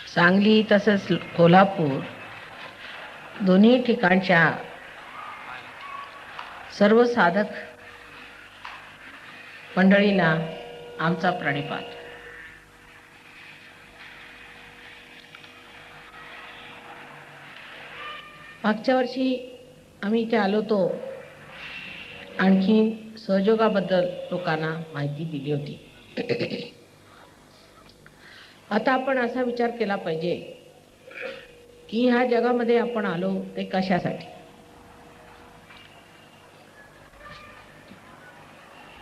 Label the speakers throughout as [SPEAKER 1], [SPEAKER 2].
[SPEAKER 1] सांगली तसेच कोल्हापूर दोन्ही ठिकाणच्या सर्व साधक मंडळींना आमचा प्रणिपात. मागच्या वर्षी आम्ही इथे आलो तो आणखी सहयोगाबद्दल लोकांना माहिती दिली होती. आता आपण असा विचार केला पाहिजे की ह्या जगामध्ये आपण आलो ते कशासाठी.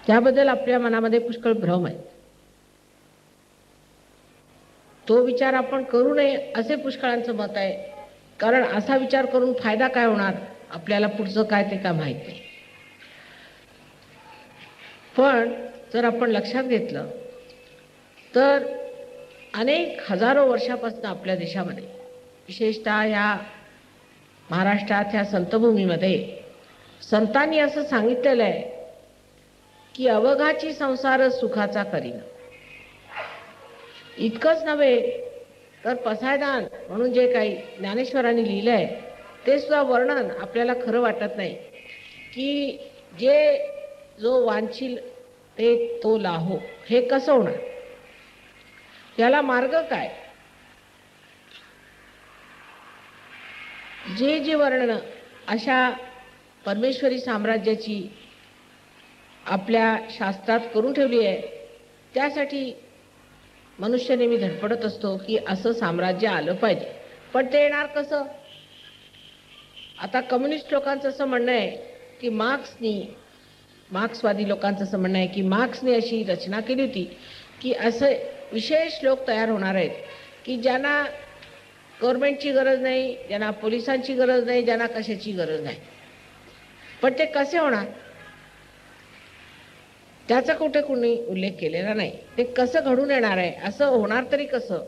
[SPEAKER 1] त्याबद्दल आपल्या मनामध्ये पुष्कळ भ्रम आहे. तो विचार आपण करू नये असे पुष्कळांचं मत आहे. कारण असा विचार करून फायदा काय होणार, आपल्याला पुढचं काय ते काय माहित नाही. पण जर आपण लक्षात घेतलं तर अनेक हजारो वर्षापासून आपल्या देशामध्ये, विशेषतः ह्या महाराष्ट्रात ह्या संतभूमीमध्ये संतांनी असं सांगितलेलं आहे की अवघाची संसार सुखाचा करीन. इतकंच नव्हे तर पसायदान म्हणून जे काही ज्ञानेश्वरांनी लिहिलं आहे ते सुद्धा वर्णन आपल्याला खरं वाटत नाही की जो वांछील ते तो लाहो, हे कसं होणार, याला मार्ग काय. जे वर्णन अशा परमेश्वरी साम्राज्याची आपल्या शास्त्रात करून ठेवली आहे, त्यासाठी मनुष्य नेहमी धडपडत असतो की असं साम्राज्य आलं पाहिजे. पण ते येणार कसं. आता कम्युनिस्ट लोकांचं असं म्हणणं आहे की मार्क्सवादी लोकांचं असं म्हणणं आहे की मार्क्सने अशी रचना केली होती की असे विशेष लोक तयार होणार आहेत की ज्यांना गव्हर्नमेंटची गरज नाही, ज्यांना पोलिसांची गरज नाही, ज्यांना कशाची गरज नाही. पण ते कसे होणार त्याचा कुठे कोणी उल्लेख केलेला नाही. ते कसं घडून येणार आहे, असं होणार तरी कसं.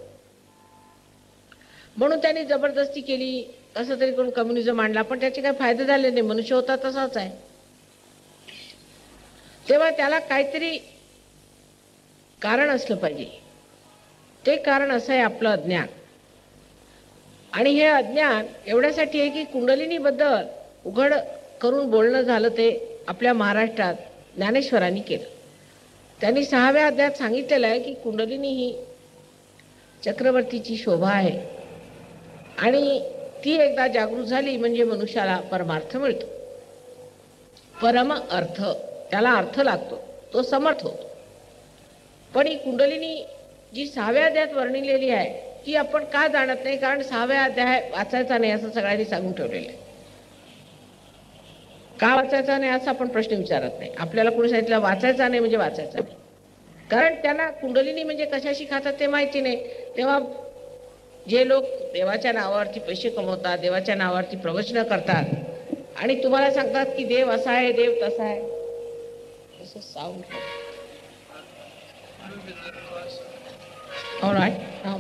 [SPEAKER 1] म्हणून त्यांनी जबरदस्ती केली, कसं तरी कोण कम्युनिझम आणला, पण त्याचे काही फायदे झाले नाही. मनुष्य होता तसाच आहे. तेव्हा त्याला काहीतरी कारण असलं पाहिजे. ते कारण असं आहे आपलं अज्ञान. आणि हे अज्ञान एवढ्यासाठी आहे की कुंडलिनी बद्दल उघड करून बोलणं झालं ते आपल्या महाराष्ट्रात ज्ञानेश्वरांनी केलं. त्यांनी 6व्या अध्यायात सांगितलेलं आहे की कुंडलिनी ही चक्रवर्तीची शोभा आहे आणि ती एकदा जागृत झाली म्हणजे मनुष्याला परमार्थ मिळतो. परम अर्थ, त्याला अर्थ लागतो, तो समर्थ होतो. पण ही कुंडलिनी जी 6व्या अध्यायात वर्णिलेली आहे ती आपण का जाणत नाही. कारण 6व्या अध्याय वाचायचा नाही असं सगळ्यांनी सांगून ठेवलेलं आहे. का वाचायचा नाही असा आपण प्रश्न विचारत नाही. आपल्याला कोणी सांगितलं वाचायचा नाही म्हणजे वाचायचा नाही. कारण त्यांना कुंडलिनी म्हणजे कशाशी खातात ते माहिती नाही. तेव्हा जे लोक देवाच्या नावावरती पैसे कमवतात, देवाच्या नावावरती प्रवचनं करतात आणि तुम्हाला सांगतात की देव असा आहे, देव तसा आहे, असं साऊंड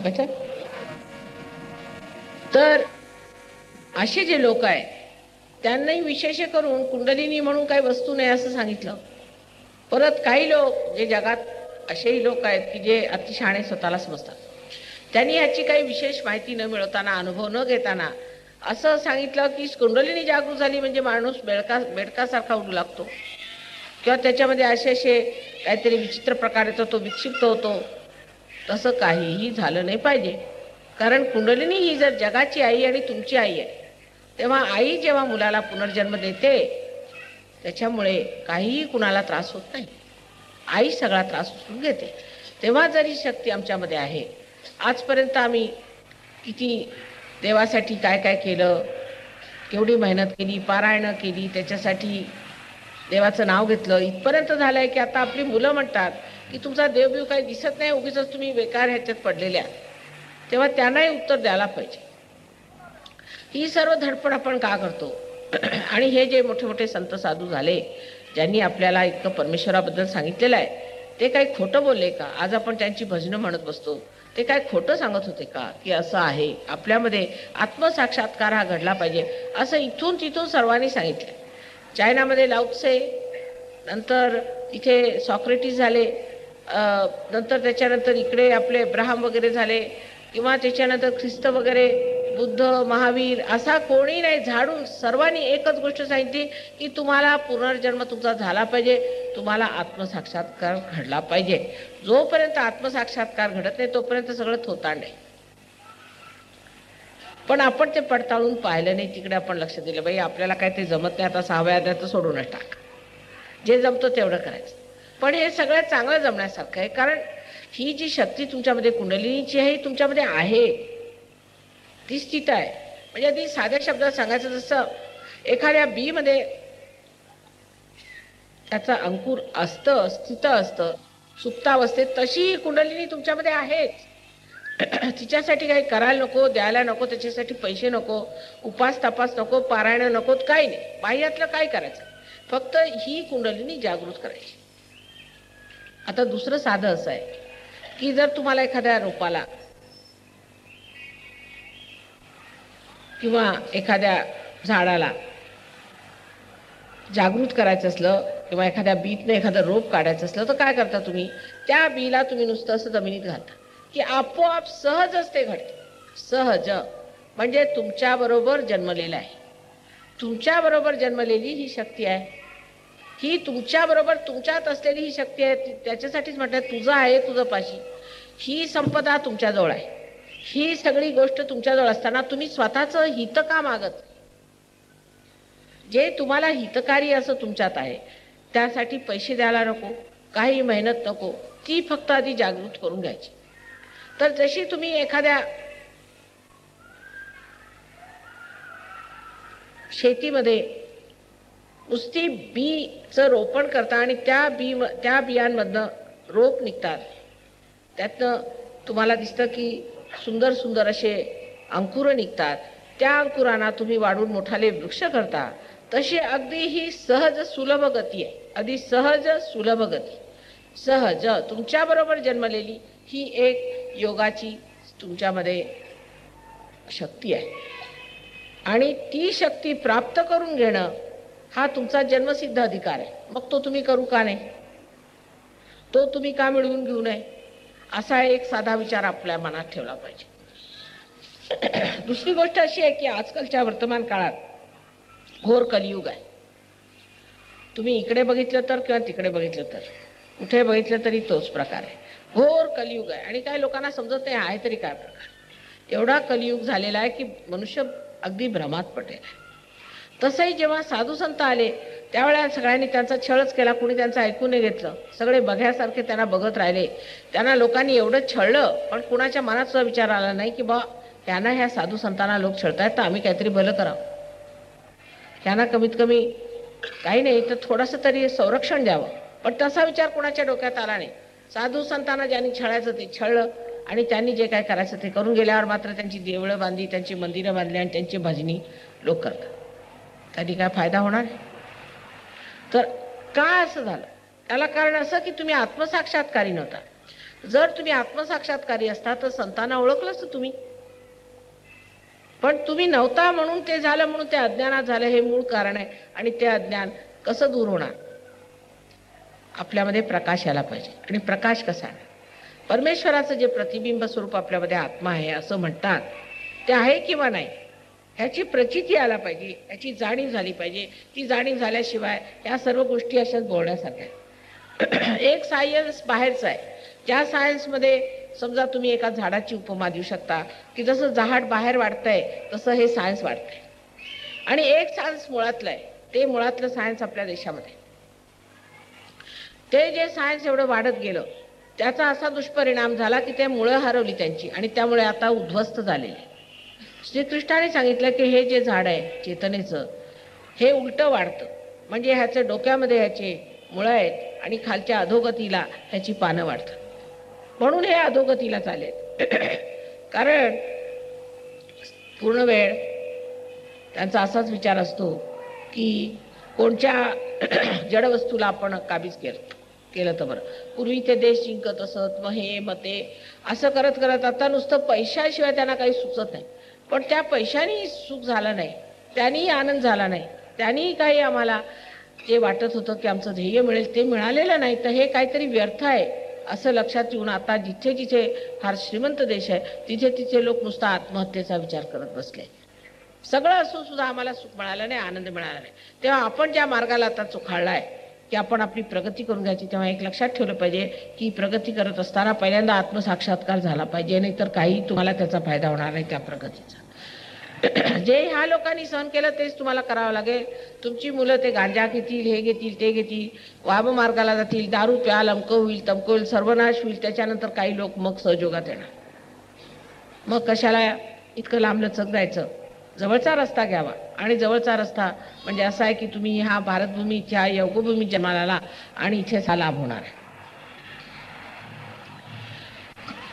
[SPEAKER 1] बेटर. तर असे जे लोक आहेत त्यांनाही विशेष करून कुंडलिनी म्हणून काही वस्तू नाही असं सांगितलं. परत काही लोक जे जगात असेही लोक आहेत की जे अतिशहाणे स्वतःला समजतात, त्यांनी याची काही विशेष माहिती न मिळवताना, अनुभव न घेताना असं सांगितलं की कुंडलिनी जागृत झाली म्हणजे माणूस बेडकासारखा उडू लागतो किंवा त्याच्यामध्ये असे काहीतरी विचित्र प्रकार येतो, तो विक्षिप्त होतो. तसं काहीही झालं नाही पाहिजे. कारण कुंडलिनी ही जर जगाची आई आणि तुमची आई आहे, तेव्हा आई जेव्हा मुलाला पुनर्जन्म देते त्याच्यामुळे काहीही कुणाला त्रास होत नाही. आई सगळा त्रास उचलून घेते. तेव्हा जर ही शक्ती आमच्यामध्ये आहे. आजपर्यंत आम्ही किती देवासाठी काय काय केलं, केवढी मेहनत केली, पारायणं केली, त्याच्यासाठी देवाचं नाव घेतलं, इथपर्यंत झालं आहे की आता आपली मुलं म्हणतात की तुमचा देवबिव काही दिसत नाही, उगीच तुम्ही बेकार ह्याच्यात पडलेल्या. तेव्हा त्यांनाही उत्तर द्यायला पाहिजे. ही सर्व धडपड आपण का करतो. आणि हे जे मोठे मोठे संत साधू झाले ज्यांनी आपल्याला इतकं परमेश्वराबद्दल सांगितलेलं आहे, ते काही खोटं बोलले का. आज आपण त्यांची भजनं म्हणत बसतो, ते काय खोटं सांगत होते का की असं आहे आपल्यामध्ये आत्मसाक्षात्कार हा घडला पाहिजे असं इथून तिथून सर्वांनी सांगितलं. चायनामध्ये लाओत्से, नंतर इथे सॉक्रेटिस झाले, नंतर त्याच्यानंतर इकडे आपले अब्राहम वगैरे झाले किंवा त्याच्यानंतर ख्रिस्त वगैरे, बुद्ध, महावीर असा कोणी नाही, झाडून सर्वांनी एकच गोष्ट सांगितली की तुम्हाला पुनर्जन्म तुमचा झाला पाहिजे, तुम्हाला आत्मसाक्षात्कार घडला पाहिजे. जोपर्यंत आत्मसाक्षात्कार घडत नाही तोपर्यंत सगळं थोतांड आहे. पण आपण ते पडताळून पाहिलं नाही, तिकडे आपण लक्ष दिलं, बाई आपल्याला काय ते जमत नाही, आता 6व्या अध्यायात सोडूनच टाक, जे जमतं तेवढं करायचं. पण हे सगळं चांगलं जमण्यासारखं आहे, कारण ही जी शक्ती तुमच्यामध्ये कुंडलिनीची आहे, तुमच्यामध्ये आहे, ती स्थित आहे. म्हणजे अगदी साध्या शब्दात सांगायचं, जसं एखाद्या बी मध्ये त्याचा अंकुर असतं, स्थित असतं सुप्तावस्थेत, तशी ही कुंडलिनी तुमच्यामध्ये आहेच. तिच्यासाठी काही करायला नको, द्यायला नको, त्याच्यासाठी पैसे नको, उपास तपास नको, पारायण नको, काही नाही, बाह्यातलं काय करायचं, फक्त ही कुंडलिनी जागृत करायची. आता दुसरं साधं असं आहे की जर तुम्हाला एखाद्या रोपाला किंवा एखाद्या झाडाला जागृत करायचं असलं किंवा एखाद्या बीतने एखादं रोप काढायचं असलं तर काय करता तुम्ही, त्या बीला तुम्ही नुसतं असं जमिनीत घालता की आपोआप सहजच ते घडतं. सहज म्हणजे तुमच्याबरोबर जन्मलेलं आहे, तुमच्याबरोबर जन्मलेली ही शक्ती आहे, ही तुमच्याबरोबर तुमच्यात असलेली ही शक्ती आहे. त्याच्यासाठीच म्हटलं तुझं आहे, तुझं पाशी ही संपदा तुमच्याजवळ आहे. ही सगळी गोष्ट तुमच्याजवळ असताना तुम्ही स्वतःचं हित का मागत, जे तुम्हाला हितकारी असं तुमच्यात आहे त्यासाठी पैसे द्यायला नको, काही मेहनत नको, ती फक्त आधी जागृत करून घ्यायची. तर जशी तुम्ही एखाद्या शेतीमध्ये नुसती बीचं रोपण करता आणि त्या बियांमधनं रोप निघतात, त्यातनं तुम्हाला दिसतं की सुंदर सुंदर असे अंकुर निघतात, त्या अंकुरांना तुम्ही वाढून मोठाले वृक्ष करता, तशी अगदी ही सहज सुलभ गती आहे, अगदी सहज सुलभ गती, सहज तुमच्याबरोबर जन्मलेली ही एक योगाची तुमच्यामध्ये शक्ती आहे. आणि ती शक्ती प्राप्त करून घेणं हा तुमचा जन्मसिद्ध अधिकार आहे. मग तो तुम्ही करू का नाही, तो तुम्ही का मिळवून घेऊ नये, असा एक साधा विचार आपल्या मनात ठेवला पाहिजे. दुसरी गोष्ट अशी आहे की आजकालच्या वर्तमान काळात घोर कलियुग आहे. तुम्ही इकडे बघितलं तर किंवा तिकडे बघितलं तर, कुठे बघितलं तरी तोच प्रकार आहे, घोर कलियुग आहे. आणि काही लोकांना समजत नाही आहे तरी काय प्रकार, एवढा कलियुग झालेला आहे की मनुष्य अगदी भ्रमात पटेल. तसंही जेव्हा साधू संत आले त्यावेळेला सगळ्यांनी त्यांचा छळच केला, कोणी त्यांचं ऐकून नाही घेतलं, सगळे बघ्यासारखे त्यांना बघत राहिले. त्यांना लोकांनी एवढं छळलं पण कुणाच्या मनात सुद्धा विचार आला नाही की बा त्यांना ह्या साधू संतांना लोक छळतायत तर आम्ही काहीतरी भलं करावं, त्यांना कमीत कमी काही नाही तर थोडंसं तरी संरक्षण द्यावं. पण तसा विचार कोणाच्या डोक्यात आला नाही. साधू संतांना ज्यांनी छळायचं ते छळलं आणि त्यांनी जे काय करायचं ते करून गेल्यावर मात्र त्यांची देवळं बांधली, त्यांची मंदिरं बांधली आणि त्यांची भजनी लोक करतात, त्यांनी काय फायदा होणार. तर काय असं झालं, त्याला कारण असं की तुम्ही आत्मसाक्षात्कारी नव्हता. जर तुम्ही आत्मसाक्षात्कारी असता तर संतांना ओळखलंच तुम्ही, पण तुम्ही नव्हता म्हणून ते झालं, म्हणून ते अज्ञानात झालं, हे मूळ कारण आहे. आणि ते अज्ञान कसं दूर होणार, आपल्यामध्ये प्रकाश यायला पाहिजे. आणि प्रकाश कसा आहे, परमेश्वराचं जे प्रतिबिंब स्वरूप आपल्यामध्ये आत्मा आहे असं म्हणतात ते आहे किंवा नाही ह्याची प्रचिती यायला पाहिजे, ह्याची जाणीव झाली पाहिजे. ती जाणीव झाल्याशिवाय ह्या सर्व गोष्टी अशाच बोलण्यासारख्या. एक सायन्स बाहेरचं आहे, ज्या सायन्समध्ये समजा तुम्ही एका झाडाची उपमा देऊ शकता की जसं झाड बाहेर वाढतंय तसं हे सायन्स वाढतंय. आणि एक सायन्स मुळातलं आहे, ते मुळातलं सायन्स आपल्या देशामध्ये, ते जे सायन्स एवढं वाढत गेलं त्याचा असा दुष्परिणाम झाला की ते मुळं हरवली त्यांची आणि त्यामुळे आता उद्ध्वस्त झालेले. श्रीकृष्णाने सांगितलं की हे जे झाड आहे चेतनेचं हे उलटं वाढतं, म्हणजे ह्याचं डोक्यामध्ये ह्याचे मुळं आहेत आणि खालच्या अधोगतीला ह्याची पानं वाढतात, म्हणून हे अधोगतीला चालेल. कारण पूर्ण वेळ त्यांचा असाच विचार असतो की कोणत्या जडवस्तूला आपण काबीज केलं तर बरं. पूर्वी ते देश जिंकत असत, मग हे मग ते असं करत करत आता नुसतं पैशाशिवाय त्यांना काही सुचत नाही. पण त्या पैशाने सुख झालं नाही, त्यांनी आनंद झाला नाही, त्यांनी काही आम्हाला जे वाटत होतं की आमचं ध्येय मिळेल ते मिळालेलं नाही, तर हे काहीतरी व्यर्थ आहे असं लक्षात येऊन आता जिथे जिथे फार श्रीमंत देश आहे तिथे तिथे लोक नुसता आत्महत्येचा विचार करत बसले. सगळं असून सुद्धा आम्हाला सुख मिळालं नाही, आनंद मिळाला नाही. तेव्हा आपण ज्या मार्गाला आता चुखाळलाय की आपण आपली प्रगती करून घ्यायची, तेव्हा एक लक्षात ठेवलं पाहिजे की प्रगती करत असताना पहिल्यांदा आत्मसाक्षात्कार झाला पाहिजे, नाही तर काही तुम्हाला त्याचा फायदा होणार नाही त्या प्रगतीचा. जे ह्या लोकांनी सहन केलं तेच तुम्हाला करावं लागेल. तुमची मुलं ते गांजा घेतील, हे घेतील, ते घेतील, वाम मार्गाला जातील, दारू प्याल, अमकं होईल, तमकं होईल, सर्वनाश होईल. त्याच्यानंतर काही लोक मग सहयोगात येणार. मग कशाला इतकं लांबलचक जायचं? जवळचा रस्ता घ्यावा. आणि जवळचा रस्ता म्हणजे असा आहे की तुम्ही ह्या भारतभूमी, ह्या योगभूमीत जन्माला आला आणि इथेच हा लाभ होणार आहे.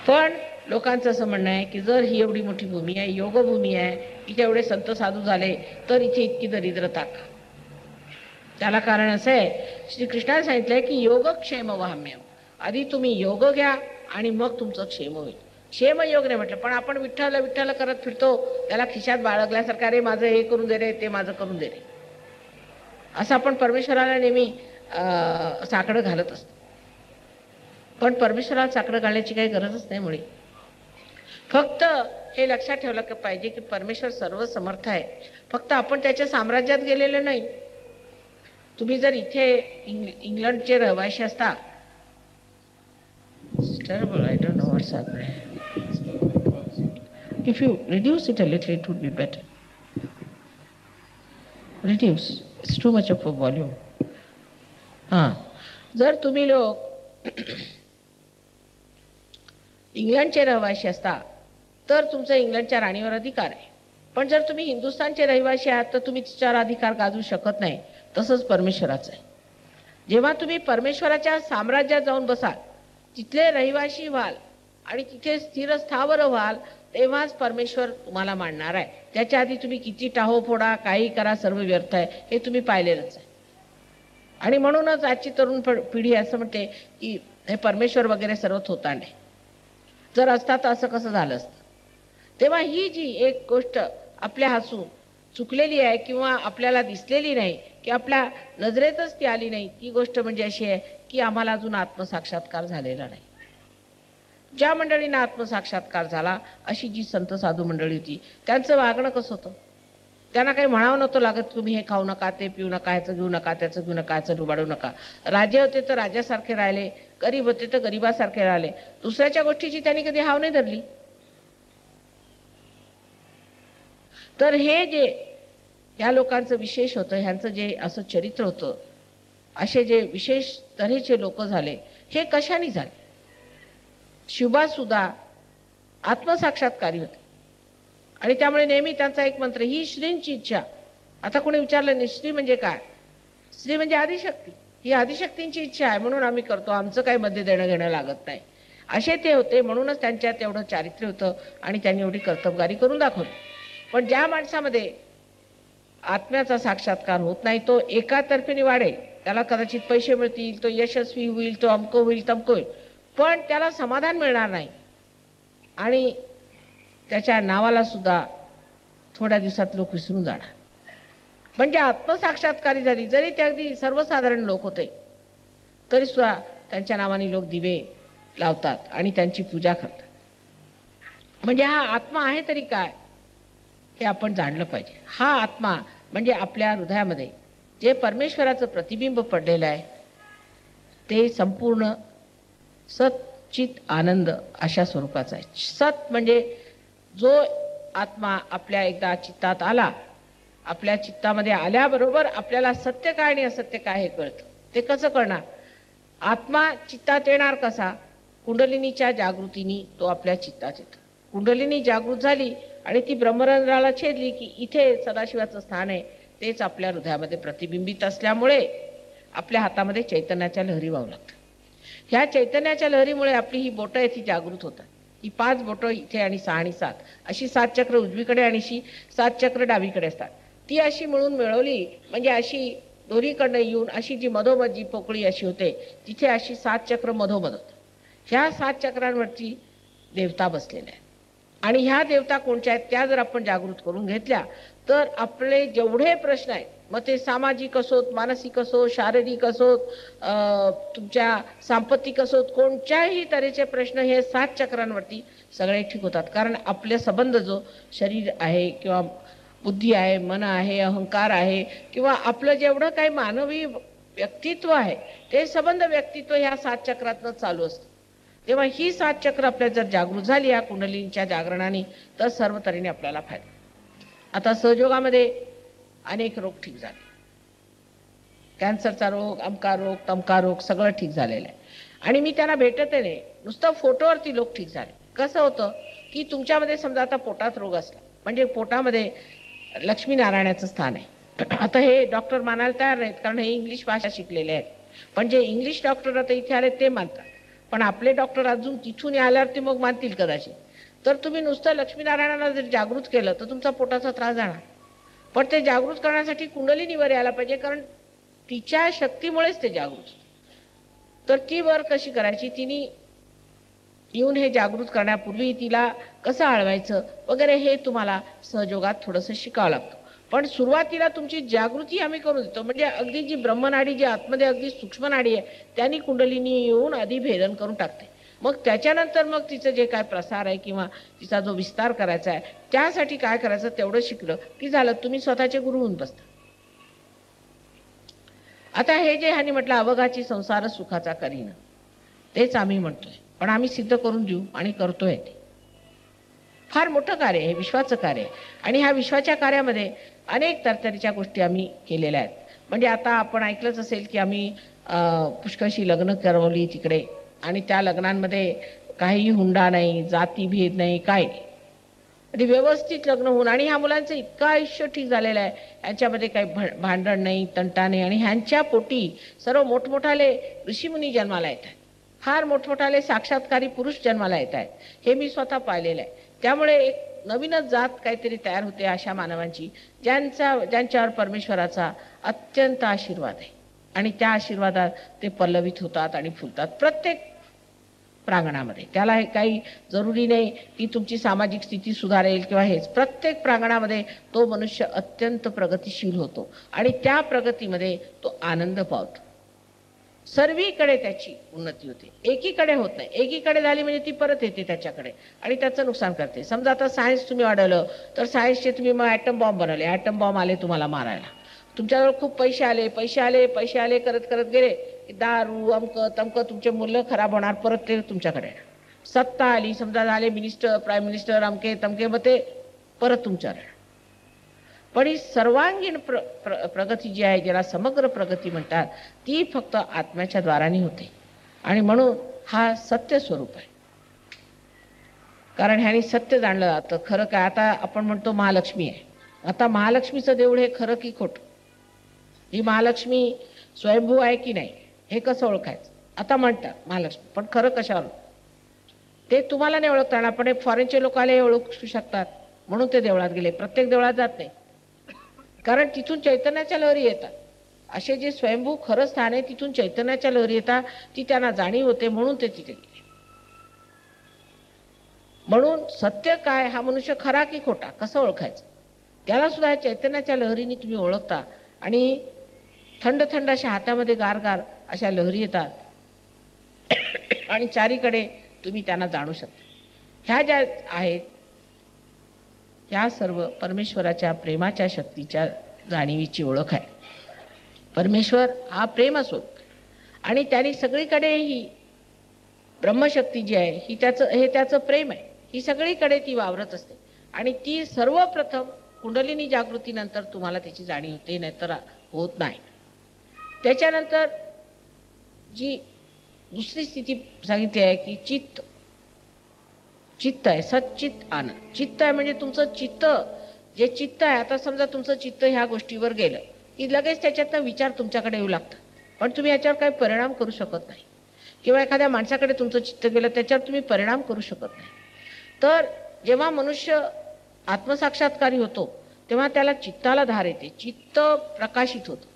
[SPEAKER 1] पण लोकांचं असं म्हणणं आहे की जर ही एवढी मोठी भूमी आहे, योगभूमी आहे, इथे एवढे संत साधू झाले, तर इथे इतकी दरिद्रता का? त्याला कारण असं आहे, श्रीकृष्णाने सांगितलंय की योगक्षेम वाम्यम. आधी तुम्ही योग घ्या आणि मग तुमचं क्षेम होईल. क्षेमयोग नाही म्हटलं, पण आपण विठ्ठल विठ्ठल करत फिरतो, त्याला खिशात बाळगल्यासारखं, अरे माझं हे करून दे रे, ते माझं करून दे रे, असं आपण परमेश्वराला नेहमी साकडं घालत असतो. पण परमेश्वराला साकडं घालण्याची काही गरजच नाही. मुळे फक्त हे लक्षात ठेवलं पाहिजे की परमेश्वर सर्व समर्थ आहे, फक्त आपण त्याच्या साम्राज्यात गेलेले नाही. तुम्ही जर इथे इंग्लंडचे रहिवासी असता, I don't know what's happening. If you reduce it a little, it would be better. Reduce. It's too much of a volume. जर तुम्ही लोक इंग्लंडचे रहिवासी असता तर तुमचा इंग्लंडच्या राणीवर अधिकार आहे. पण जर तुम्ही हिंदुस्थानचे रहिवासी आहात तर तुम्ही तिच्यावर अधिकार गाजवू शकत नाही. तसंच परमेश्वराचं आहे. जेव्हा तुम्ही परमेश्वराच्या साम्राज्यात जाऊन बसाल, तिथले रहिवासी व्हाल आणि तिथे स्थिर स्थावर व्हाल, तेव्हाच परमेश्वर तुम्हाला मानणार आहे. त्याच्या आधी तुम्ही किती टाहो फोडा, काही करा, सर्व व्यर्थ आहे, हे तुम्ही पाहिलेलंच आहे. आणि म्हणूनच आजची तरुण पिढी असं म्हणते की हे परमेश्वर वगैरे सर्व थोतांड आहे. जर असता तर असं कसं झालं असतं? तेव्हा ही जी एक गोष्ट आपल्या हातून चुकलेली आहे किंवा आपल्याला दिसलेली नाही की आपल्या नजरेतच ती आली नाही, ती गोष्ट म्हणजे अशी आहे की आम्हाला अजून आत्मसाक्षात्कार झालेला नाही. ज्या मंडळींना आत्मसाक्षात्कार झाला, अशी जी संत साधू मंडळी होती, त्यांचं वागणं कसं होतं? त्यांना काही म्हणावं नव्हतं लागत, तुम्ही हे खाऊ नका, ते पिऊ नका, ह्याचं घेऊ नका, त्याचं घेऊ नका, ह्याचं डुबाडू नका. राजे होते तर राजासारखे राहिले, गरीब होते तर गरीबासारखे राहिले. दुसऱ्याच्या गोष्टीची त्यांनी कधी हाव नाही धरली. तर हे जे ह्या लोकांचं विशेष होतं, ह्यांचं जे असं चरित्र होतं, असे जे विशेष तऱ्हेचे लोक झाले, हे कशाने झाले? शिवबा सुद्धा आत्मसाक्षात्कारी होते आणि त्यामुळे नेहमी त्यांचा एक मंत्र, ही श्रींची इच्छा. आता कोणी विचारलं नाही श्री म्हणजे काय? श्री म्हणजे आदिशक्ती. ही आदिशक्तींची इच्छा आहे म्हणून आम्ही करतो, आमचं काही मध्ये देणं घेणं लागत नाही, असे ते होते. म्हणूनच त्यांच्यात एवढं चारित्र्य होतं आणि त्यांनी एवढी कर्तबगारी करून दाखवली. पण ज्या माणसामध्ये आत्म्याचा साक्षात्कार होत नाही, तो एका तर्फेने वाढेल, त्याला कदाचित पैसे मिळतील, तो यशस्वी होईल, तो अमकं होईल, तमकं होईल, पण त्याला समाधान मिळणार नाही आणि त्याच्या नावाला सुद्धा थोड्या दिवसात लोक विसरून जाणार. म्हणजे आत्मसाक्षात्कारी झाली, जरी ते अगदी सर्वसाधारण लोक होते तरी सुद्धा त्यांच्या नावाने लोक दिवे लावतात आणि त्यांची पूजा करतात. म्हणजे हा आत्मा आहे तरी काय हे आपण जाणलं पाहिजे. हा आत्मा म्हणजे आपल्या हृदयामध्ये जे परमेश्वराचं प्रतिबिंब पडलेलं आहे, ते संपूर्ण सच्चित आनंद अशा स्वरूपाचा आहे. सत म्हणजे जो आत्मा आपल्या एकदा चित्तात आला, आपल्या चित्तामध्ये आल्याबरोबर आपल्याला सत्य काय आणि असत्य काय हे कळतं. ते कसं कळणार? आत्मा चित्तात येणार कसा? कुंडलिनीच्या जागृतीने तो आपल्या चित्तात येतो. कुंडलिनी जागृत झाली आणि ती ब्रह्मरंध्राला छेदली की इथे सदाशिवाचं स्थान आहे, तेच आपल्या हृदयामध्ये प्रतिबिंबित असल्यामुळे आपल्या हातामध्ये चैतन्याच्या लहरी वाहू लागतात. ह्या चैतन्याच्या लहरीमुळे आपली ही बोटं आहे ती जागृत होतात. ही 5 बोटं इथे आणि 6 आणि 7 अशी 7 चक्र उजवीकडे आणि 7 चक्र डावीकडे असतात. ती अशी मिळून मिळवली म्हणजे अशी दोन्हीकडनं येऊन अशी जी मधोमध जी पोकळी अशी होते, तिथे अशी 7 चक्र मधोमध होतात. ह्या 7 चक्रांवरची देवता बसलेल्या आहे. आणि ह्या देवता कोणत्या आहेत त्या जर आपण जागृत करून घेतल्या तर आपले जेवढे प्रश्न आहेत, मग ते सामाजिक असोत, मानसिक असोत, शारीरिक असोत, तुमच्या सांपत्तिक असोत, कोणत्याही तऱ्हेचे प्रश्न हे 7 चक्रांवरती सगळे ठीक होतात. कारण आपले संबंध जो शरीर आहे किंवा बुद्धी आहे, मन आहे, अहंकार आहे किंवा आपलं जेवढं काही मानवी व्यक्तित्व आहे ते संबंध व्यक्तित्व ह्या 7 चक्रातनं चालू असतं. तेव्हा ही 7 चक्र आपल्या जर जागृत झाली या कुंडलिनीच्या जागरणाने तर सर्व तऱ्हेने आपल्याला फायदा. आता सहयोगामध्ये अनेक रोग ठीक झाले, कॅन्सरचा रोग, अमका रोग, तमका रोग सगळं ठीक झालेलं आहे. आणि मी त्यांना भेटते नाही, नुसतं फोटोवरती लोक ठीक झाले. कसं होतं की तुमच्यामध्ये समजा आता पोटात रोग असला म्हणजे पोटामध्ये लक्ष्मीनारायणाचं स्थान आहे. आता हे डॉक्टर मानायला तयार नाहीत कारण हे इंग्लिश भाषा शिकलेले आहेत, पण जे इंग्लिश डॉक्टर आता इथे आले ते मानतात. पण आपले डॉक्टर अजून तिथून आल्यावर ते मग मानतील कदाचित. तर तुम्ही नुसतं लक्ष्मीनारायणाला जर जागृत केलं तर तुमचा पोटाचा त्रास जाणार. पण ते जागृत करण्यासाठी कुंडलिनीवर यायला पाहिजे, कारण तिच्या शक्तीमुळेच ते जागृत. तर ती वर कशी करायची, तिने येऊन हे जागृत करण्यापूर्वी तिला कसं आळवायचं वगैरे हे तुम्हाला सहयोगात थोडंसं शिकावं लागतं. पण सुरुवातीला तुमची जागृती आम्ही करून देतो. म्हणजे अगदी जी ब्रह्मनाडी जी आतमध्ये अगदी सूक्ष्म नाडी आहे त्यांनी कुंडलिनी येऊन आधी भेदन करून टाकते. मग त्याच्यानंतर मग तिचं जे काय प्रसार आहे किंवा तिचा जो विस्तार करायचा आहे त्यासाठी काय करायचं तेवढं शिकलं की झालं, तुम्ही स्वतःचे गुरु होऊन बसता. आता हे जे ह्यानी म्हटलं अवघाची संसार सुखाचा करीन, तेच आम्ही म्हणतोय, पण आम्ही सिद्ध करून देऊ आणि करतोय. ते फार मोठं कार्य आहे, विश्वाचं कार्य आहे. आणि ह्या विश्वाच्या कार्यामध्ये अनेक तरतरीच्या गोष्टी आम्ही केलेल्या आहेत. म्हणजे आता आपण ऐकलंच असेल की आम्ही पुष्कळशी लग्न करवली तिकडे, आणि त्या लग्नांमध्ये काहीही हुंडा नाही, जातीभेद नाही, काय नाही, म्हणजे व्यवस्थित लग्न होऊन. आणि ह्या मुलांचं इतकं आयुष्य ठीक झालेलं आहे, यांच्यामध्ये काही भांडण नाही, तंटा नाही. आणि ह्यांच्या पोटी सर्व मोठमोठाले ऋषीमुनी जन्माला येत आहेत, फार मोठमोठाले साक्षात्कारी पुरुष जन्माला येत आहेत. हे मी स्वतः पाहिलेलं आहे. त्यामुळे एक नवीनच जात काहीतरी तयार होते अशा मानवांची, ज्यांच्यावर परमेश्वराचा अत्यंत आशीर्वाद आहे. आणि त्या आशीर्वादात ते पल्लवित होतात आणि फुलतात प्रत्येक प्रांगणामध्ये. त्याला हे काही जरुरी नाही की तुमची सामाजिक स्थिती सुधारेल किंवा हेच, प्रत्येक प्रांगणामध्ये तो मनुष्य अत्यंत प्रगतिशील होतो आणि त्या प्रगतीमध्ये तो आनंद पावतो. सर्वीकडे त्याची उन्नती होते, एकीकडे होत नाही. एकीकडे झाली म्हणजे ती परत येते त्याच्याकडे आणि त्याचं नुकसान करते. समजा आता सायन्स तुम्ही वाढवलं तर सायन्सचे तुम्ही मग ॲटम बॉम्ब बनवले, ॲटम बॉम्ब आले तुम्हाला मारायला, तुमच्याजवळ खूप पैसे आले करत करत गेले, दारू अमकं तमकं, तुमचे मूल्य खराब होणार, परत ते तुमच्याकडे. सत्ता आली, समजा झाले मिनिस्टर, प्राईम मिनिस्टर, अमके तमके, मग ते परत तुमच्याकडे. पण ही सर्वांगीण प्रगती जी आहे, ज्याला समग्र प्रगती म्हणतात, ती फक्त आत्म्याच्या द्वाराने होते. आणि म्हणून हा सत्य स्वरूप आहे, कारण ह्याने सत्य जाणलं जातं. खरं काय, आता आपण म्हणतो महालक्ष्मी आहे, आता महालक्ष्मीचं देऊळ हे खरं की खोटं, ही महालक्ष्मी स्वयंभू आहे की नाही हे कसं ओळखायचं. आता म्हणतात महालक्ष्मी, पण खरं कशावर ते तुम्हाला नाही ओळखता येणार, पण फॉरेनचे लोक आले ओळखू शकतात म्हणून ते देवळात गेले. प्रत्येक देवळात जात नाही, कारण तिथून चैतन्याच्या लहरी येतात. असे जे स्वयंभू खरं स्थान आहे तिथून चैतन्याच्या लहरी येतात, ती त्यांना जाणीव होते म्हणून ते तिथे गेले. म्हणून सत्य काय, हा मनुष्य खरा की खोटा कसं ओळखायचं, त्याला सुद्धा चैतन्याच्या लहरीने तुम्ही ओळखता. आणि थंड थंड अशा हातामध्ये गारगार अशा लहरी येतात आणि चारीकडे तुम्ही त्यांना जाणू शकता. ह्या ज्या आहेत ह्या सर्व परमेश्वराच्या प्रेमाच्या शक्तीच्या जाणीवीची ओळख आहे. परमेश्वर हा प्रेम असो आणि त्यांनी सगळीकडे ही ब्रह्मशक्ती जी आहे ही त्याचं प्रेम आहे, ही सगळीकडे ती वावरत असते. आणि ती सर्वप्रथम कुंडलिनी जागृतीनंतर तुम्हाला त्याची जाणीव होते, नाहीतर होत नाही. त्याच्यानंतर जी दुसरी स्थिती सांगितली आहे की चित्त आहे, सच्चित आनंद. चित्त आहे म्हणजे तुमचं चित्त, जे चित्त आहे, आता समजा तुमचं चित्त ह्या गोष्टीवर गेलं की लगेच त्याच्यातनं विचार तुमच्याकडे येऊ लागतात, पण तुम्ही याच्यावर काही परिणाम करू शकत नाही. किंवा एखाद्या माणसाकडे तुमचं चित्त गेलं त्याच्यावर तुम्ही परिणाम करू शकत नाही. तर जेव्हा मनुष्य आत्मसाक्षात्कारी होतो तेव्हा त्याला चित्ताला धार येते, चित्त प्रकाशित होतं.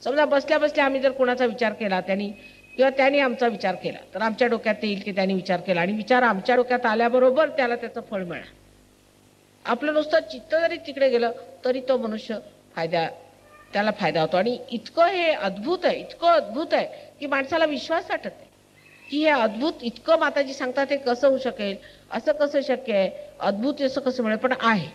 [SPEAKER 1] समजा बसल्या बसल्या आम्ही जर कोणाचा विचार केला त्यांनी आमचा विचार केला तर आमच्या डोक्यात येईल की त्यांनी विचार केला, आणि विचार आमच्या डोक्यात आल्याबरोबर त्याला त्याचं फळ मिळणार. आपलं नुसतं चित्त जरी तिकडे गेलं तरी तो मनुष्य त्याला फायदा होतो. आणि इतकं हे अद्भुत आहे, इतकं अद्भुत आहे की माणसाला विश्वास वाटत नाही की हे अद्भुत इतकं माताजी सांगतात हे कसं होऊ शकेल, असं कसं शक्य आहे, अद्भुत असं कसं मिळेल. पण आहे.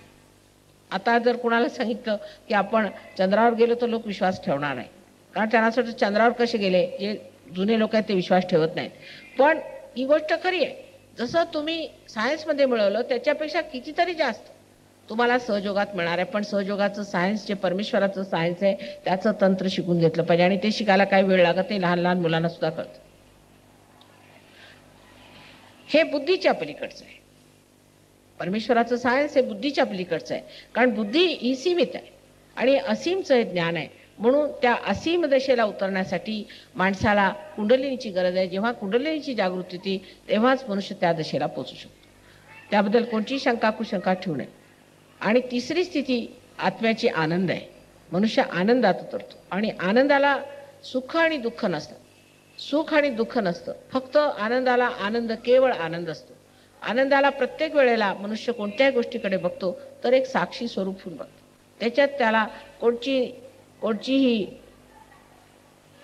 [SPEAKER 1] आता जर कुणाला सांगितलं की आपण चंद्रावर गेलो तर लोक विश्वास ठेवणार नाही, कारण त्यांना असं चंद्रावर कसे गेले, जे जुने लोक आहेत ते विश्वास ठेवत नाहीत. पण ही गोष्ट खरी आहे. जसं तुम्ही सायन्समध्ये मिळवलं त्याच्यापेक्षा कितीतरी जास्त तुम्हाला सहयोगात मिळणार आहे. पण सहयोगाचं सायन्स, जे परमेश्वराचं सायन्स आहे, त्याचं तंत्र शिकून घेतलं पाहिजे. आणि ते शिकायला काही वेळ लागत नाही, लहान लहान मुलांना सुद्धा कळतं. हे बुद्धीच्या पलीकडचं आहे. परमेश्वराचं सायन्स हे बुद्धीच्या पलीकडचं आहे, कारण बुद्धी ही सीमित आहे आणि असीमचं हे ज्ञान आहे. म्हणून त्या असीम दशेला उतरण्यासाठी माणसाला कुंडलिनीची गरज आहे. जेव्हा कुंडलिनीची जागृती होती तेव्हाच मनुष्य त्या दशेला पोचू शकतो. त्याबद्दल कोणतीही शंका कुशंका ठेवू नये. आणि तिसरी स्थिती आत्म्याची आनंद आहे. मनुष्य आनंदात उतरतो आणि आनंदाला सुख आणि दुःख नसतं. सुख आणि दुःख नसतं, फक्त आनंदाला आनंद, केवळ आनंद असतो. आनंदाला प्रत्येक वेळेला मनुष्य कोणत्याही गोष्टीकडे बघतो तर एक साक्षी स्वरूप होऊन बघतो. त्याच्यात त्याला कोणतीही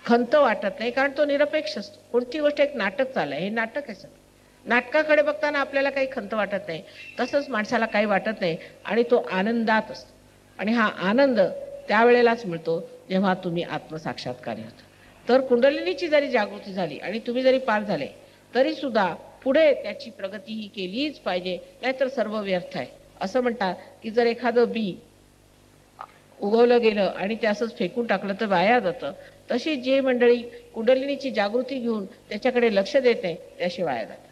[SPEAKER 1] खंत वाटत नाही, कारण तो निरपेक्ष असतो. कोणती गोष्ट एक नाटक चाललंय, हे नाटक आहे सगळं. नाटकाकडे बघताना आपल्याला काही खंत वाटत नाही, तसंच माणसाला काही वाटत नाही आणि तो आनंदात असतो. आणि हा आनंद त्यावेळेलाच मिळतो जेव्हा तुम्ही आत्मसाक्षात्कारी होता. तर कुंडलिनीची जरी जागृती झाली आणि तुम्ही जरी पार झाले तरी सुद्धा पुढे त्याची प्रगती ही केलीच पाहिजे, नाहीतर सर्व व्यर्थ आहे. असं म्हणतात की जर एखादं बी उगवलं गेलं आणि ते असंच फेकून टाकलं तर वाया जातं. तशी जे मंडळी कुंडलिनीची जागृती घेऊन त्याच्याकडे लक्ष देत नाही त्याशी वाया जातं.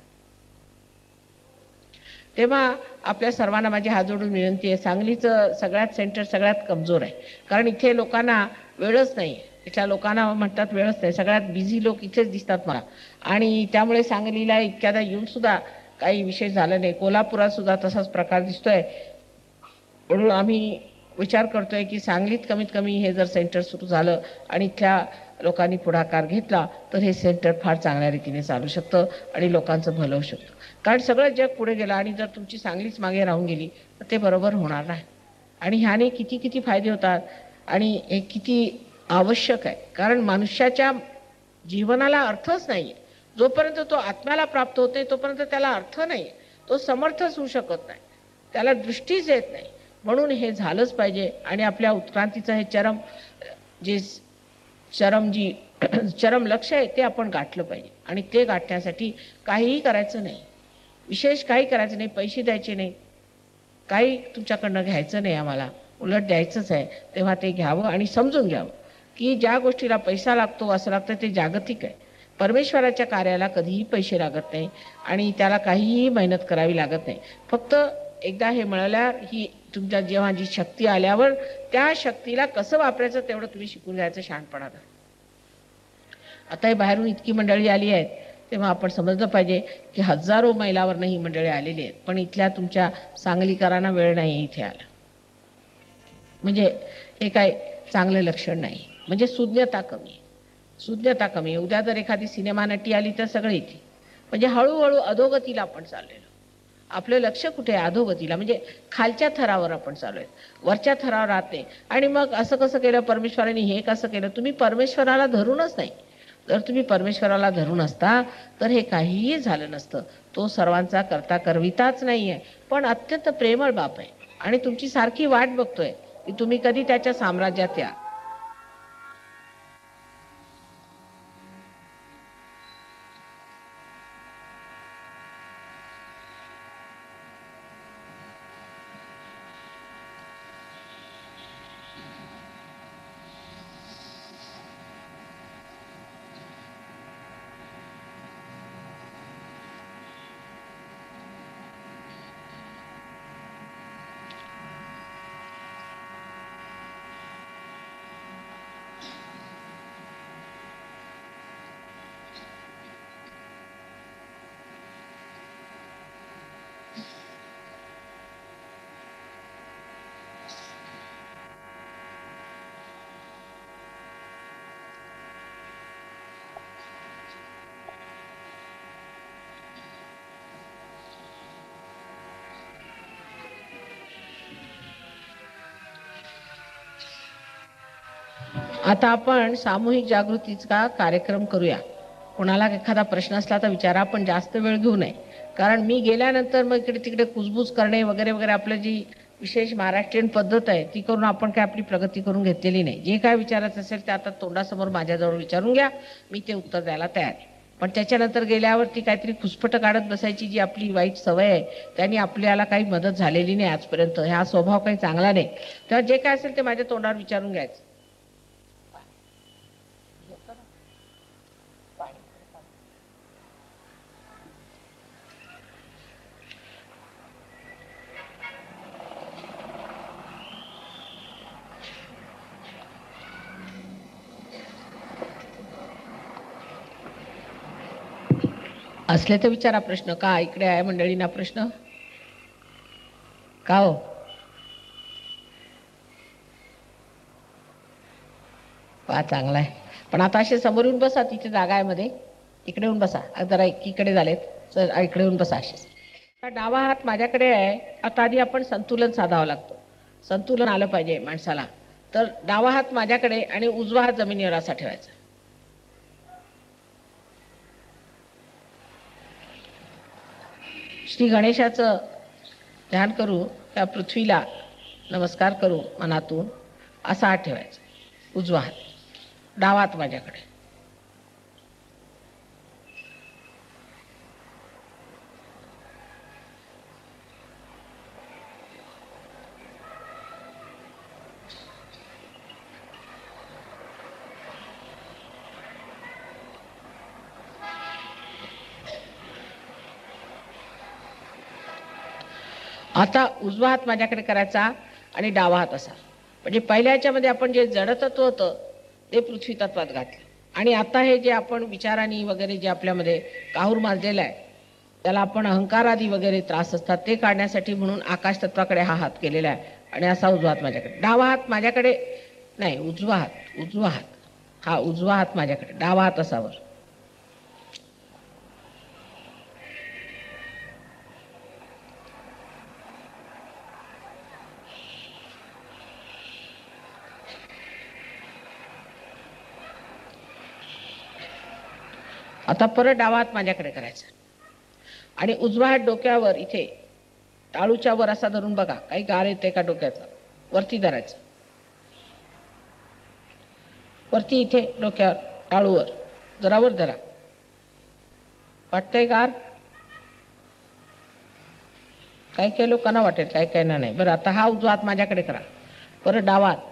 [SPEAKER 1] तेव्हा आपल्या सर्वांना माझी हात जोडून विनंती आहे, सांगलीचं सगळ्यात सेंटर सगळ्यात कमजोर आहे, कारण इथे लोकांना वेळच नाही. इथल्या लोकांना म्हणतात वेळच नाही, सगळ्यात बिझी लोक इथेच दिसतात मला. आणि त्यामुळे सांगलीला इतक्यादा येऊन सुद्धा काही विशेष झालं नाही. कोल्हापुरात सुद्धा तसाच प्रकार दिसतोय. म्हणून आम्ही विचार करतोय की सांगलीत कमीत कमी हे जर सेंटर सुरू झालं आणि इथल्या लोकांनी पुढाकार घेतला तर हे सेंटर फार चांगल्या रीतीने चालू शकतं आणि लोकांचं भलं होऊ शकतं. कारण सगळं जग पुढे गेलं आणि जर तुमची सांगलीच मागे राहून गेली तर ते बरोबर होणार नाही. आणि ह्याने किती किती फायदे होतात आणि हे किती आवश्यक आहे. कारण मनुष्याच्या जीवनाला अर्थच नाही. जोपर्यंत तो आत्म्याला प्राप्त होत नाही तोपर्यंत त्याला अर्थ नाही, तो समर्थच होऊ शकत नाही, त्याला दृष्टीच येत नाही. म्हणून हे झालंच पाहिजे. आणि आपल्या उत्क्रांतीचं हे चरम लक्ष आहे ते आपण गाठलं पाहिजे. आणि ते गाठण्यासाठी काहीही करायचं नाही, विशेष काही करायचं नाही, पैसे द्यायचे नाही, काही तुमच्याकडनं घ्यायचं नाही, आम्हाला उलट द्यायचंच आहे. तेव्हा ते घ्यावं आणि समजून घ्यावं की ज्या गोष्टीला पैसा लागतो, असं लागतं, ते जागतिक आहे. परमेश्वराच्या कार्याला कधीही पैसे लागत नाही आणि त्याला काहीही मेहनत करावी लागत नाही. फक्त एकदा हे मिळाल्यावर ही तुमच्या जेव्हा जी शक्ती आल्यावर त्या शक्तीला कसं वापरायचं तेवढं तुम्ही शिकून जायचं शहाणपणाला. आता हे बाहेरून इतकी मंडळी आली आहेत तेव्हा आपण समजलं पाहिजे की हजारो मैलावरनं ही मंडळी आलेली आहेत, पण इथल्या तुमच्या सांगलीकरांना वेळ नाही इथे आला, म्हणजे हे काय चांगलं लक्षण नाही. म्हणजे सुज्ञता कमी, सुज्ञता कमी. उद्या जर एखादी सिनेमा नटी आली तर सगळे येते. म्हणजे हळूहळू अधोगतीला आपण चाललेलो. आपलं लक्ष कुठे आहे? अधोगतीला, म्हणजे खालच्या थरावर आपण चालू आहे, वरच्या थरावर राहते. आणि मग असं कसं केलं परमेश्वराने, हे कसं केलं? तुम्ही परमेश्वराला धरूनच नाही. जर तुम्ही परमेश्वराला धरून असता तर हे काहीही झालं नसतं. तो सर्वांचा करता करविताच नाही आहे, पण अत्यंत प्रेमळ बाप आहे आणि तुमची सारखी वाट बघतोय की तुम्ही कधी त्याच्या साम्राज्यात या. आता आपण सामूहिक जागृतीचा कार्यक्रम करूया. कोणाला एखादा प्रश्न असला तर विचारा, पण जास्त वेळ घेऊ नये. कारण मी गेल्यानंतर मग इकडे तिकडे कुजबूज करणे वगैरे वगैरे आपलं जी विशेष महाराष्ट्रीयन पद्धत आहे ती करून आपण काय आपली प्रगती करून घेतलेली नाही. जे काय विचारायचं असेल ते आता तोंडासमोर माझ्याजवळ विचारून घ्या, मी ते उत्तर द्यायला तयार आहे. पण त्याच्यानंतर गेल्यावरती काहीतरी खुसपट काढत बसायची जी आपली वाईट सवय आहे त्यांनी आपल्याला काही मदत झालेली नाही आजपर्यंत. हा स्वभाव काही चांगला नाही. तेव्हा जे काय असेल ते माझ्या तोंडावर विचारून घ्यायचं. असले तर विचारा प्रश्न. का इकडे आहे मंडळींना प्रश्न? का हो? चांगला आहे. पण आता असे समोर येऊन बसा, तिथे जागा आहे मध्ये, इकडे येऊन बसा. जरा एकीकडे झालेत, तर इकडे येऊन बसा. असे डावा हात माझ्याकडे आहे. आता आधी आपण संतुलन साधावं लागतं. संतुलन आलं पाहिजे माणसाला. तर डावा हात माझ्याकडे आणि उजवा हात जमिनीवर असा ठेवायचा. श्री गणेशाचं ध्यान करू, त्या पृथ्वीला नमस्कार करू मनातून, असा हात ठेवायचा. उजवा हात, डावा हात माझ्याकडे. आता उजवा हात माझ्याकडे करायचा आणि डावा हात असा. म्हणजे पहिल्या ह्याच्यामध्ये आपण जे जडतत्व होतं ते पृथ्वी तत्वात घातलं. आणि आता हे जे आपण विचारांनी वगैरे जे आपल्यामध्ये काहूर माजलेलं आहे, त्याला आपण अहंकारादी वगैरे त्रास असतात ते काढण्यासाठी म्हणून आकाश तत्वाकडे हा हात केलेला आहे. आणि असा उजवा हात माझ्याकडे. डावा हात माझ्याकडे नाही, उजवा हात. उजवा हात, हा उजवा हात माझ्याकडे, डावा हात असावर. आता परत डावा हात माझ्याकडे करायचा आणि उजवा हात डोक्यावर, इथे टाळूच्या वर असा धरून बघा. काही गार येते का डोक्याचा? वरती धरायचं, वरती इथे डोक्यावर टाळूवर जरा वर धरा. वाटतंय गार? काही काही लोकांना वाटेल, काही काही ना नाही. बरं, आता हा उजवा हात माझ्याकडे करा. परत डावा हात.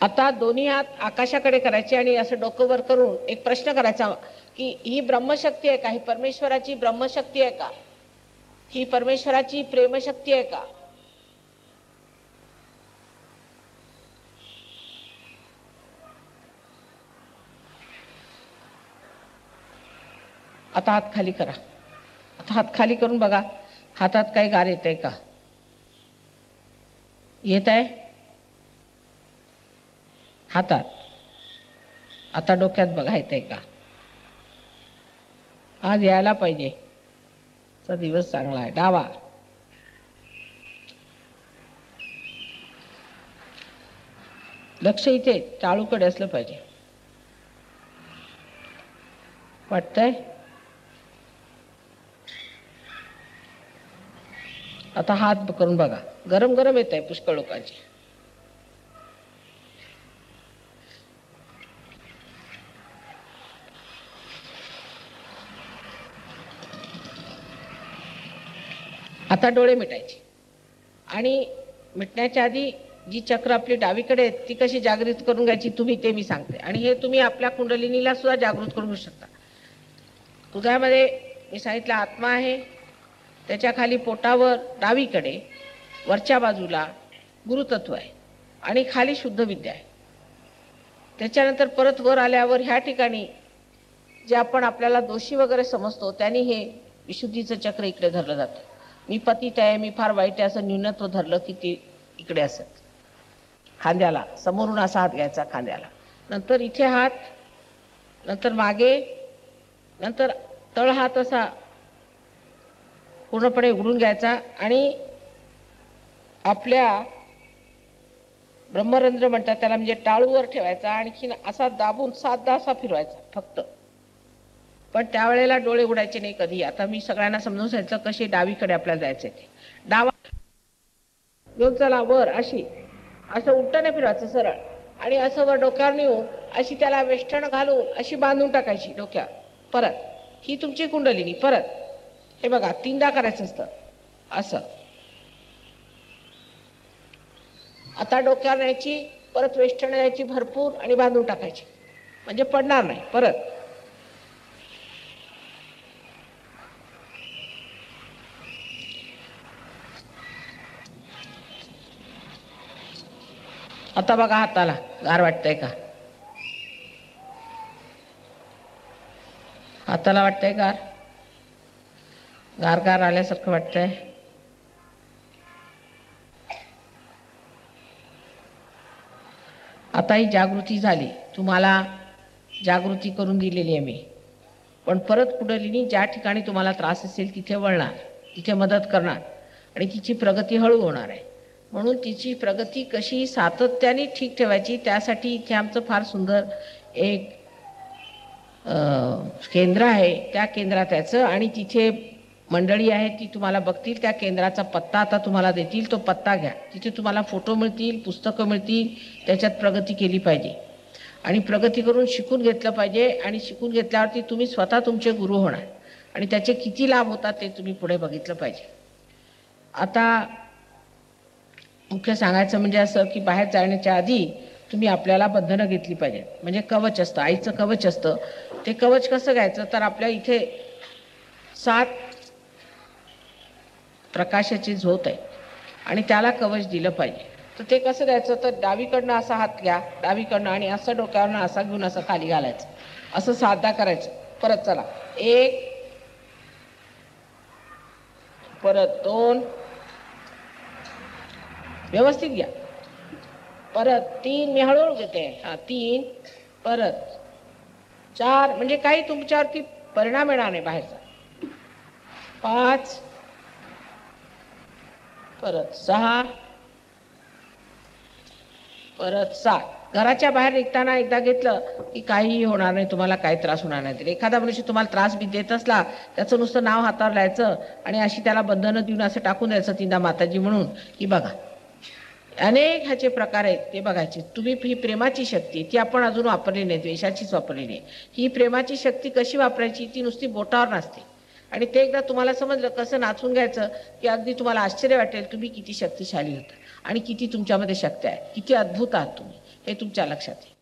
[SPEAKER 1] आता दोन्ही हात आकाशाकडे करायचे आणि असं डोकं वर करून एक प्रश्न करायचा की ही ब्रह्मशक्ती आहे का? ही परमेश्वराची ब्रह्मशक्ती आहे का? ही परमेश्वराची प्रेमशक्ती आहे का? आता हात खाली करा. आता हात खाली करून बघा, हातात काही गार येत आहे का? येत आहे हातात. आता डोक्यात बघा येत आहे का? आज यायला पाहिजे. चा दिवस चांगला आहे. डावा. लक्ष इथे टाळूकडे असलं पाहिजे. वाटतंय? आता हात करून बघा. गरम गरम येत आहे पुष्कळ लोकांची. आता डोळे मिटायचे आणि मिटण्याच्या आधी जी चक्र आपली डावीकडे आहेत ती कशी जागृत करून घ्यायची तुम्ही, ते मी सांगते. आणि हे तुम्ही आपल्या कुंडलिनीला सुद्धा जागृत करू शकता. हृदयामध्ये मी सांगितलं आत्मा आहे, त्याच्या खाली पोटावर डावीकडे वरच्या बाजूला गुरुतत्व आहे आणि खाली शुद्ध विद्या आहे. त्याच्यानंतर परत वर आल्यावर ह्या ठिकाणी जे आपण आपल्याला दोषी वगैरे समजतो त्यांनी हे विशुद्धीचं चक्र इकडे धरलं जातं. मी पतित आहे, मी फार वाईट आहे असं न्यूनत्व धरलं की ती इकडे असत. खांद्याला समोरून असा हात घ्यायचा खांद्याला. नंतर इथे हात नंतर मागे, नंतर तळ हात असा पूर्णपणे उघडून घ्यायचा आणि आपल्या ब्रह्मरंध्र म्हणतात त्याला, म्हणजे टाळूवर ठेवायचा, आणखीन असा दाबून साधा असा फिरवायचा फक्त. पण त्यावेळेला डोळे उघडायचे नाही कधी. आता मी सगळ्यांना समजून सांगितलं कशी डावीकडे आपल्याला जायचं ते. डावा घेऊन चला वर, अशी असं उलटं नाही फिरवायचं, सरळ. आणि असं वर डोक्यावर नेऊन अशी त्याला वेष्टण घालून अशी बांधून टाकायची डोक्यावर. परत ही तुमची कुंडलिनी. परत हे बघा 3दा करायचं असतं असं. आता डोक्यावर न्यायची, परत वेष्टण न्यायची भरपूर आणि बांधून टाकायची, म्हणजे पडणार नाही. परत आता बघा हाताला गार वाटतंय का? हाताला वाटतंय गार? गार गार आल्यासारखं वाटतंय. आता ही जागृती झाली, तुम्हाला जागृती करून दिलेली आहे मी. पण परत कुंडलिनी ज्या ठिकाणी तुम्हाला त्रास असेल तिथे वळणार, तिथे मदत करणार आणि तिची प्रगती हळू होणार आहे. म्हणून तिची प्रगती कशी सातत्याने ठीक ठेवायची, त्यासाठी इथे आमचं फार सुंदर एक केंद्र आहे. त्या केंद्रात यायचं आणि तिथे मंडळी आहे ती तुम्हाला बघतील. त्या केंद्राचा पत्ता आता तुम्हाला देतील, तो पत्ता घ्या. तिथे तुम्हाला फोटो मिळतील, पुस्तकं मिळतील. त्याच्यात प्रगती केली पाहिजे आणि प्रगती करून शिकून घेतलं पाहिजे. आणि शिकून घेतल्यावरती तुम्ही स्वतः तुमचे गुरु होणार आणि त्याचे किती लाभ होतात ते तुम्ही पुढे बघितलं पाहिजे. आता मुख्य सांगायचं म्हणजे असं की बाहेर जाण्याच्या आधी तुम्ही आपल्याला बंधनं घेतली पाहिजेत. म्हणजे कवच असतं, आईचं कवच असतं. ते कवच कसं घ्यायचं, तर आपल्या इथे 7 प्रकाशाची झोत आहे आणि त्याला कवच दिलं पाहिजे. तर ते कसं द्यायचं, तर डावीकडनं असा हात घ्या, डावीकडनं, आणि असं डोक्यावरनं असा घेऊन असं खाली घालायचं, असं साधा करायचं. परत चला 1, परत 2, व्यवस्थित घ्या. परत 3, मी हळूहळू घेते. 3, परत 4, म्हणजे काही तुमच्यावरती परिणाम येणार नाही बाहेरचा. 5, परत 6, परत 7. घराच्या बाहेर निघताना एकदा घेतलं की काहीही होणार नाही, तुम्हाला काही त्रास होणार नाही. एखादा मनुष्य तुम्हाला त्रास बी देत असला, त्याचं नुसतं नाव हातावर लिहायचं आणि अशी त्याला बंधनं देऊन असं टाकून द्यायचं 3दा माताजी म्हणून, की बघा अनेक ह्याचे प्रकार आहेत ते बघायचे. तुम्ही ही प्रेमाची शक्ती ती आपण अजून वापरली नाही, द्वेषाचीच वापरली नाही. ही प्रेमाची शक्ती कशी वापरायची, ती नुसती बोटावर नसते. आणि ते एकदा तुम्हाला समजलं कसं नाचून घ्यायचं, की अगदी तुम्हाला आश्चर्य वाटेल तुम्ही किती शक्तिशाली होता आणि किती तुमच्यामध्ये शक्ती आहे, किती अद्भुत आहात तुम्ही, हे तुमच्या लक्षात येईल.